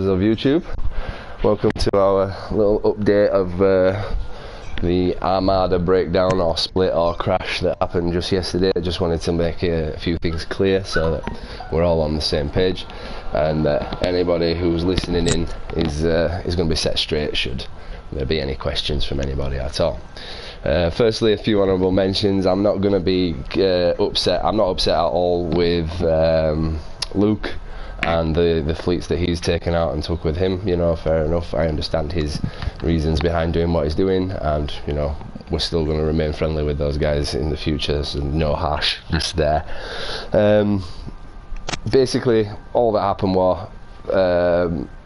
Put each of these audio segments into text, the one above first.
of YouTube. Welcome to our little update of the Armada breakdown or split or crash that happened just yesterday. I just wanted to make a few things clear so that we're all on the same page, and anybody who's listening in is going to be set straight should there be any questions from anybody at all. Firstly, a few honourable mentions. I'm not going to be upset. I'm not upset at all with Luke and the fleets that he's taken out and took with him. You know, fair enough. I understand his reasons behind doing what he's doing, and you know, we're still going to remain friendly with those guys in the future, so no harshness there. Basically, all that happened was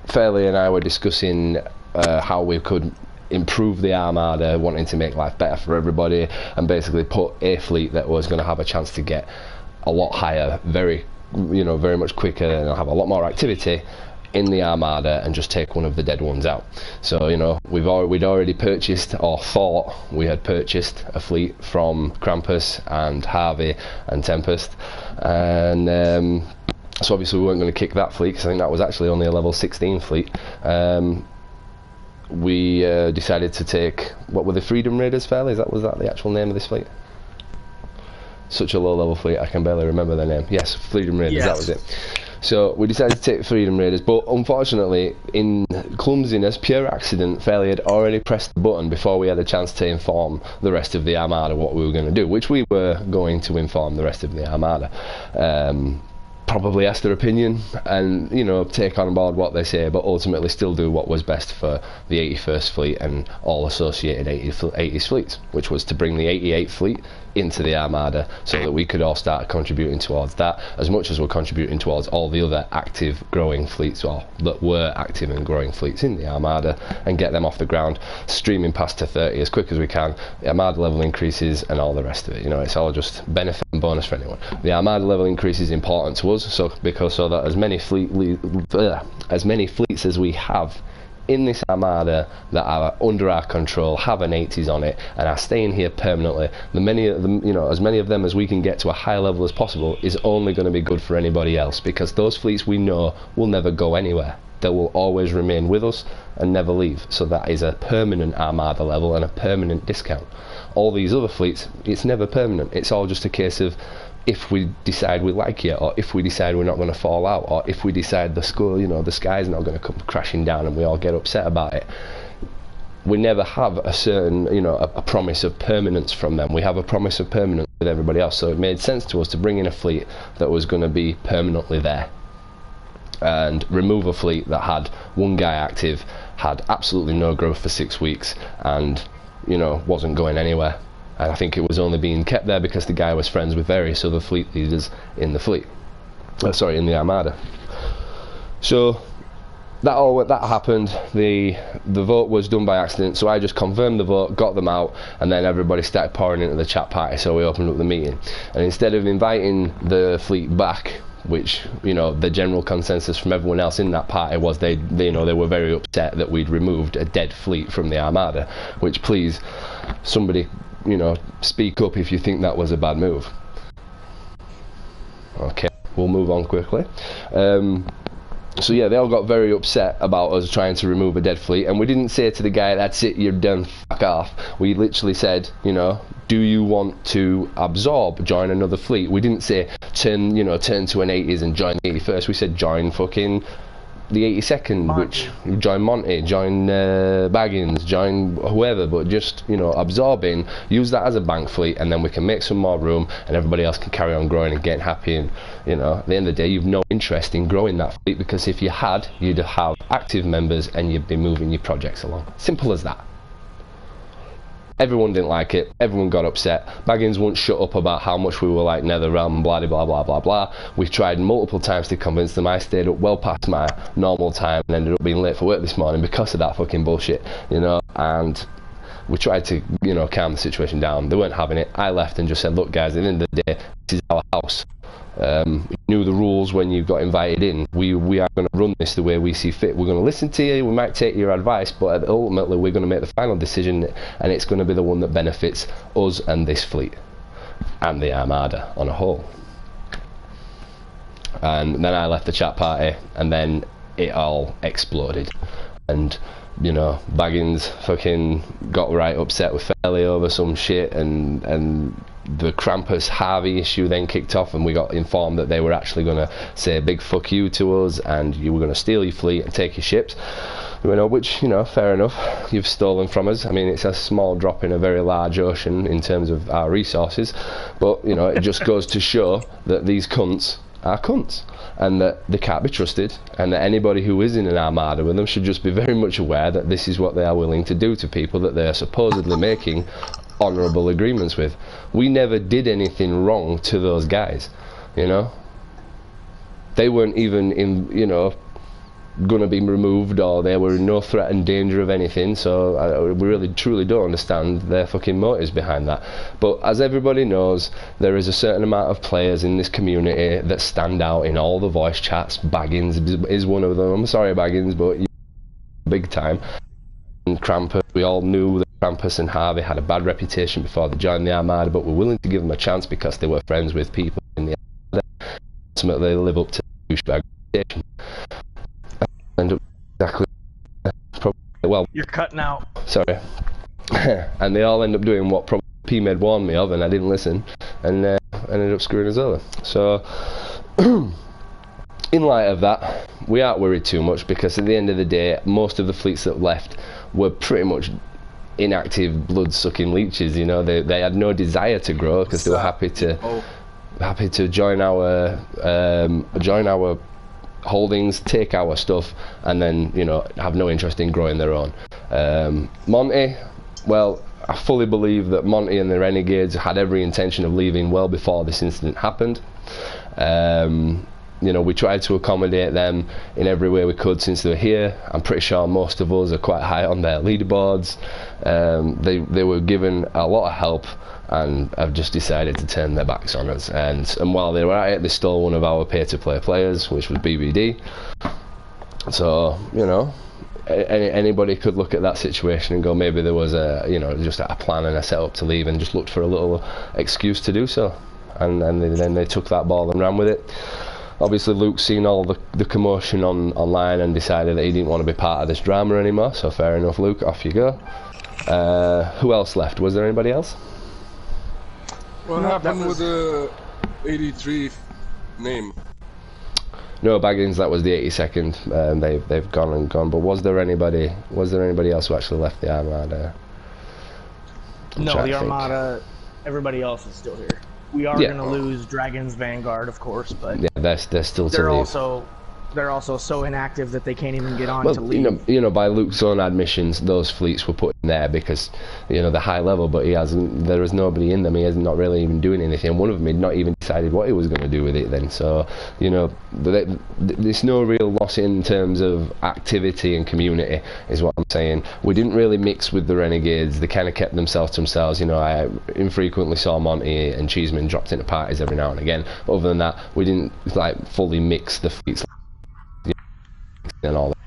Fairley and I were discussing how we could improve the Armada, wanting to make life better for everybody, and basically put a fleet that was going to have a chance to get a lot higher, very much quicker, and have a lot more activity in the Armada, and just take one of the dead ones out. So we'd already purchased, or thought we had purchased, a fleet from Krampus and Harvey and Tempest, and so obviously we weren't going to kick that fleet because I think that was actually only a level 16 fleet. We decided to take, what were the Freedom Raiders, Fairly? Was that the actual name of this fleet? Such a low level fleet, I can barely remember their name. Yes, Freedom Raiders, yes. That was it. So we decided to take Freedom Raiders, but unfortunately, in clumsiness, pure accident, Fairly had already pressed the button before we had a chance to inform the rest of the Armada what we were going to do, which we were going to inform the rest of the Armada. Probably ask their opinion and take on board what they say, but ultimately still do what was best for the 81st Fleet and all associated 80s fleets, which was to bring the 88th Fleet into the Armada so that we could all start contributing towards that as much as we're contributing towards all the other active growing fleets, or that were active and growing fleets in the Armada, and get them off the ground, streaming past to 30 as quick as we can. The Armada level increases and all the rest of it, it's all just benefit and bonus for anyone. The Armada level increase is important to us, so that as many fleets as we have in this Armada that are under our control, have an 80s on it, and are staying here permanently, as many of them as we can get to a high level as possible is only going to be good for anybody else, because those fleets we know will never go anywhere. They will always remain with us and never leave. So that is a permanent Armada level and a permanent discount. All these other fleets, it's never permanent. It's all just a case of if we decide we like it, or if we decide we're not going to fall out, or if we decide the sky's not going to come crashing down and we all get upset about it. We never have a certain, a promise of permanence from them. We have a promise of permanence with everybody else, so it made sense to us to bring in a fleet that was going to be permanently there, and remove a fleet that had one guy active, had absolutely no growth for 6 weeks, and wasn't going anywhere. And I think it was only being kept there because the guy was friends with various other fleet leaders in the in the Armada. So that happened. The vote was done by accident, so I just confirmed the vote, got them out, and then everybody started pouring into the chat party, so we opened up the meeting. And instead of inviting the fleet back, which the general consensus from everyone else in that party was they were very upset that we'd removed a dead fleet from the Armada, which, please, somebody speak up if you think that was a bad move. Okay, we'll move on quickly. So yeah, they all got very upset about us trying to remove a dead fleet, and we didn't say to the guy, "That's it, you're done, fuck off." We literally said, do you want to join another fleet? We didn't say turn to an 80s and join the 81st. We said join fucking the 82nd, which join Monty, join Baggins, join whoever, but just absorbing, use that as a bank fleet, and then we can make some more room and everybody else can carry on growing and getting happy. And at the end of the day, you've no interest in growing that fleet, because if you had, you'd have active members and you'd be moving your projects along. Simple as that. Everyone didn't like it, everyone got upset. Baggins won't shut up about how much we were like Netherrealm and blah blah blah blah blah. We've tried multiple times to convince them. I stayed up well past my normal time and ended up being late for work this morning because of that fucking bullshit, and we tried to calm the situation down. They weren't having it. I left and just said, look guys, at the end of the day, this is our house. You knew the rules when you got invited in. We are going to run this the way we see fit. We're going to listen to you, we might take your advice, but ultimately we're going to make the final decision, and it's going to be the one that benefits us and this fleet and the Armada on a whole. And then I left the chat party, and then it all exploded. And you know, Baggins fucking got right upset with Fairley over some shit, and the Krampus Harvey issue then kicked off, and we got informed that they were actually going to say a big fuck you to us, and you were going to steal your fleet and take your ships. You know, which, you know, fair enough, you've stolen from us. I mean, it's a small drop in a very large ocean in terms of our resources, but you know, it just goes to show that these cunts are cunts, and that they can't be trusted, and that anybody who is in an armada with them should just be very much aware that this is what they are willing to do to people that they are supposedly making honourable agreements with. We never did anything wrong to those guys, you know. They weren't even in, you know, gonna be removed, or they were in no threat and danger of anything, so we really truly don't understand their fucking motives behind that. But as everybody knows, there is a certain amount of players in this community that stand out in all the voice chats. Baggins is one of them. I'm sorry, Baggins, but you big time. And Krampus, we all knew that Krampus and Harvey had a bad reputation before they joined the Armada, but we're willing to give them a chance because they were friends with people in the Armada. Ultimately, they live up to the douchebag reputation. End up exactly probably, well, you're cutting out. Sorry. And they all end up doing what probably P-Med warned me of, and I didn't listen, and ended up screwing us over. So in light of that, we aren't worried too much, because at the end of the day, most of the fleets that left were pretty much inactive, blood-sucking leeches. You know, they had no desire to grow because they were happy to join our holdings, take our stuff, and then, you know, have no interest in growing their own. Monty, well, I fully believe that Monty and the Renegades had every intention of leaving well before this incident happened. You know, we tried to accommodate them in every way we could since they were here. I'm pretty sure most of us are quite high on their leaderboards. They were given a lot of help, and have just decided to turn their backs on us. And while they were at it, they stole one of our pay-to-play players, which was BBD. So, you know, anybody could look at that situation and go, maybe there was a, you know, just a plan and a setup to leave, and just looked for a little excuse to do so. And then they took that ball and ran with it. Obviously, Luke's seen all the commotion online and decided that he didn't want to be part of this drama anymore. So fair enough, Luke, off you go. Who else left? Was there anybody else? What happened with the 83 name? No, Baggins, that was the 82nd. They've gone and gone. But was there anybody else who actually left the Armada? No, the Armada. Everybody else is still here. We are going to lose Dragon's Vanguard, of course, but yeah, they're still to leave. They're also so inactive that they can't even get on to leave. You know, by Luke's own admissions, those fleets were put in there because, you know, they're high level, but there is nobody in them. He is not really even doing anything. One of them had not even decided what he was going to do with it then. So, you know, there's no real loss in terms of activity and community, is what I'm saying. We didn't really mix with the Renegades. They kind of kept themselves to themselves. You know, I infrequently saw Monty and Cheeseman dropped into parties every now and again. But other than that, we didn't like fully mix the fleets and all that.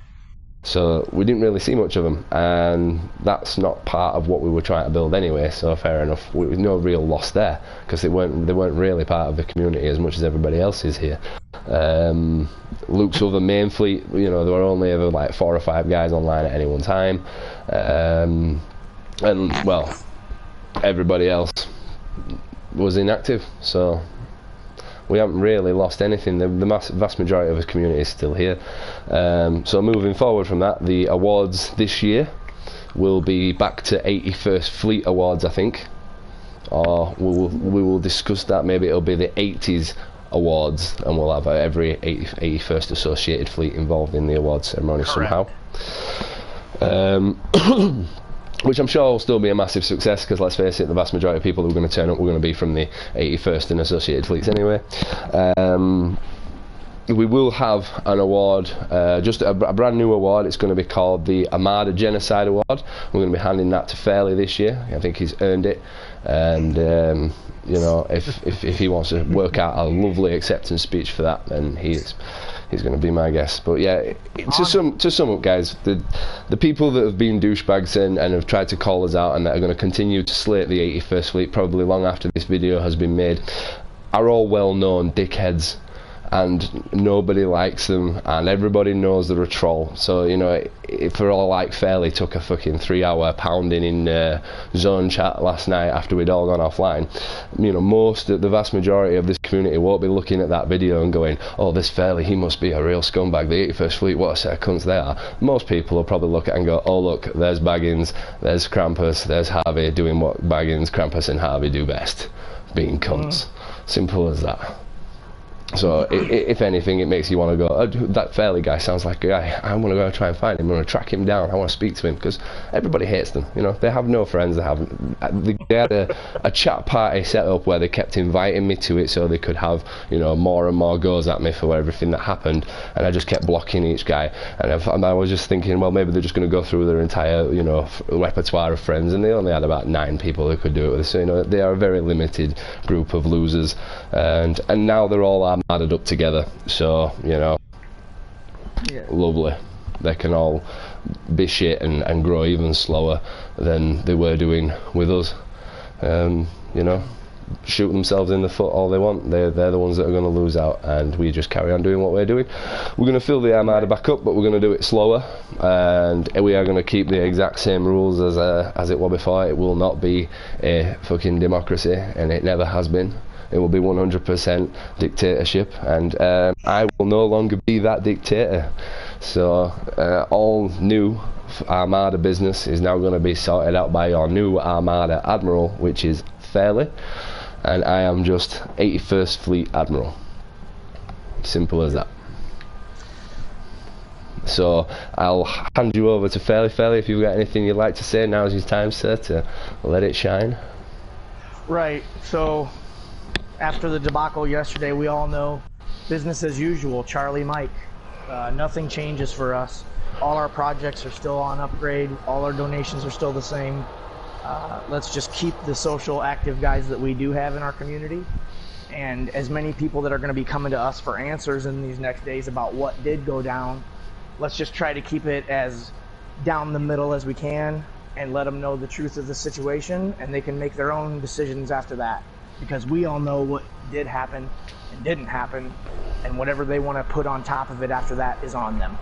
So we didn't really see much of them, and that's not part of what we were trying to build anyway, so fair enough. There was no real loss there, because they weren't really part of the community as much as everybody else is here. Luke's other main fleet, you know, there were only ever like 4 or 5 guys online at any one time, and well, everybody else was inactive, so we haven't really lost anything. The vast majority of the community is still here. So moving forward from that, the awards this year will be back to 81st Fleet Awards, I think. Or we will discuss that. Maybe it'll be the 80s Awards, and we'll have every 81st associated fleet involved in the awards ceremony somehow. Which I'm sure will still be a massive success, because let's face it, the vast majority of people who are going to turn up were going to be from the 81st and associated fleets anyway. We will have an award, just a brand new award. It's going to be called the Armada Genocide Award. We're going to be handing that to Fairley this year. I think he's earned it, and you know, if he wants to work out a lovely acceptance speech for that, then he's going to be my guest. But yeah, to sum up, guys, the people that have been douchebags and have tried to call us out and that are going to continue to slate the 81st Fleet probably long after this video has been made are all well-known dickheads. and nobody likes them, and everybody knows they're a troll. So, you know, for all like fairly took a fucking 3-hour pounding in zone chat last night after we'd all gone offline. You know, the vast majority of this community won't be looking at that video and going, oh, this Fairley, he must be a real scumbag, the 81st Fleet, what a set of cunts they are. Most people will probably look at it and go, oh look, there's Baggins, there's Krampus, there's Harvey doing what Baggins, Krampus and Harvey do best, being cunts. Simple as that. So if anything, it makes you want to go, oh, that Fairley guy sounds like a guy, I want to go try and find him, I want to track him down, I want to speak to him, because everybody hates them, you know, they have no friends, they had a chat party set up where they kept inviting me to it so they could have, you know, more and more goes at me for everything that happened, and I just kept blocking each guy, and I was just thinking, well, maybe they're just going to go through their entire, you know, repertoire of friends, and they only had about 9 people who could do it with, so, you know, they are a very limited group of losers, and now they're all added up together, so, you know, lovely. They can all be shit and grow even slower than they were doing with us. You know, shoot themselves in the foot all they want. They're the ones that are going to lose out, and we just carry on doing what we're doing. We're going to fill the Armada back up, but we're going to do it slower, and we are going to keep the exact same rules as it was before. It will not be a fucking democracy, and it never has been. It will be 100% dictatorship, and I will no longer be that dictator. So all new Armada business is now going to be sorted out by your new Armada Admiral, which is Fairley, and I am just 81st Fleet Admiral. Simple as that. So I'll hand you over to Fairley. Fairley, if you've got anything you'd like to say, now's your time, sir, to let it shine. Right, so after the debacle yesterday, we all know business as usual, Charlie Mike. Nothing changes for us. All our projects are still on upgrade. All our donations are still the same. Let's just keep the social active guys that we do have in our community. And as many people that are going to be coming to us for answers in these next days about what did go down, let's just try to keep it as down the middle as we can and let them know the truth of the situation, and they can make their own decisions after that. Because we all know what did happen and didn't happen, and whatever they want to put on top of it after that is on them.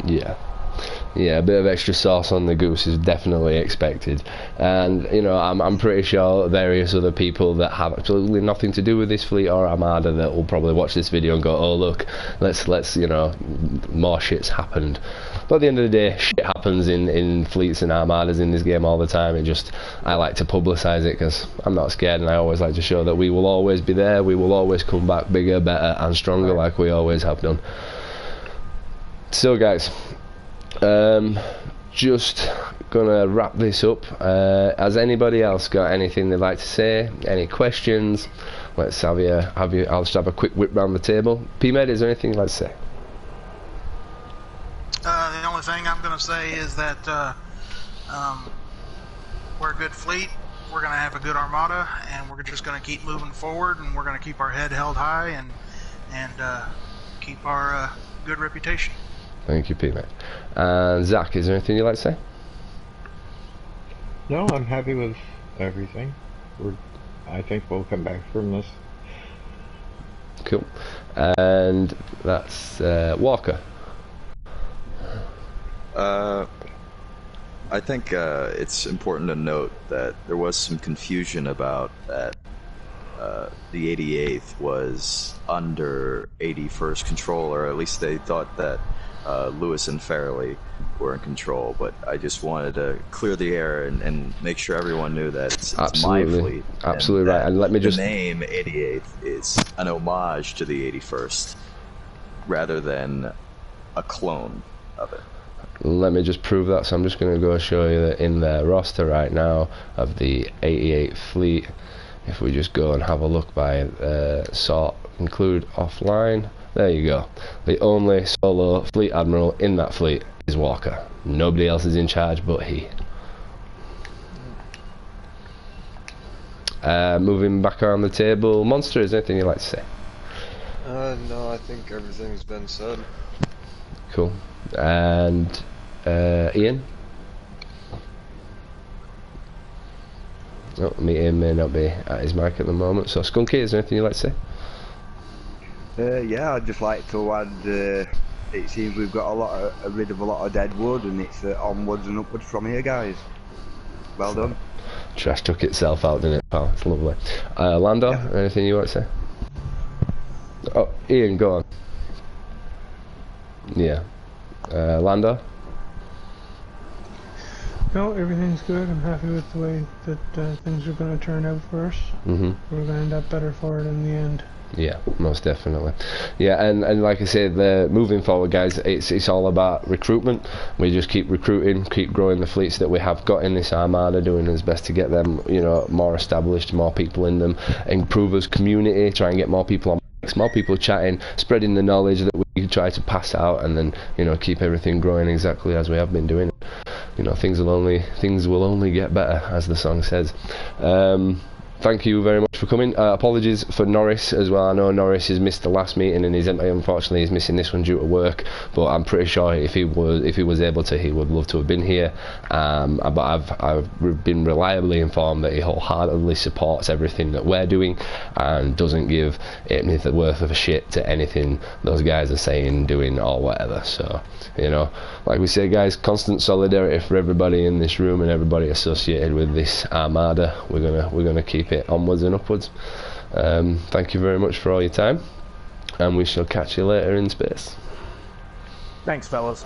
Yeah, a bit of extra sauce on the goose is definitely expected, and you know, I'm pretty sure various other people that have absolutely nothing to do with this fleet or Armada that will probably watch this video and go, oh look, let's you know, more shit's happened. But at the end of the day, shit happens in fleets and Armadas in this game all the time. I like to publicise it because I'm not scared, and I always like to show that we will always be there, we will always come back bigger, better and stronger, like we always have done. So guys, just gonna wrap this up. Has anybody else got anything they'd like to say? Any questions? Let's have you. I'll just have a quick whip round the table. P-Med, is there anything you'd like to say? The only thing I'm going to say is that we're a good fleet, we're going to have a good Armada, and we're just going to keep moving forward, and we're going to keep our head held high and keep our good reputation. Thank you, P-Med. And Zach, is there anything you'd like to say? No, I'm happy with everything. I think we'll come back from this. Cool. And that's Walker. I think it's important to note that there was some confusion about that the 88th was under 81st control, or at least they thought that Lewis and Fairley were in control, but I just wanted to clear the air and make sure everyone knew that it's my fleet. Absolutely right. And let me just... The name 88th is an homage to the 81st rather than a clone of it. Let me just prove that. So I'm just going to go show you that in the roster right now of the 88th fleet. If we just go and have a look by sort, include offline, there you go. The only solo fleet admiral in that fleet is Walker. Nobody else is in charge but he. Moving back around the table, Monster, is there anything you'd like to say? No, I think everything's been said. Cool. And Ian? Oh, Ian may not be at his mic at the moment. So Skunky, is there anything you'd like to say? Yeah, I'd just like to add. It seems we've got rid of a lot of dead wood, and it's onwards and upwards from here, guys. Well done. Trash took itself out, didn't it, pal? It's lovely. Lando, anything you want to say? Oh, Ian, go on. Yeah. Lando? No, everything's good. I'm happy with the way that things are going to turn out for us. Mm-hmm. We're going to end up better for it in the end. Yeah, most definitely. Yeah, and like I said, moving forward, guys, it's all about recruitment. We just keep recruiting, keep growing the fleets that we have got in this Armada, doing our best to get them, more established, more people in them, improve us community, try and get more people on, more people chatting, spreading the knowledge that we try to pass out, and then keep everything growing exactly as we have been doing. Things will only get better, as the song says. Thank you very much for coming. Apologies for Norris as well. I know Norris has missed the last meeting and unfortunately he's missing this one due to work, but I'm pretty sure if he was able to, he would love to have been here. But I've been reliably informed that he wholeheartedly supports everything that we're doing and doesn't give anything worth of a shit to anything those guys are saying, doing, or whatever. So like we say, guys, constant solidarity for everybody in this room and everybody associated with this Armada. We're gonna keep it onwards and upwards. Thank you very much for all your time, and we shall catch you later in space. Thanks, fellas.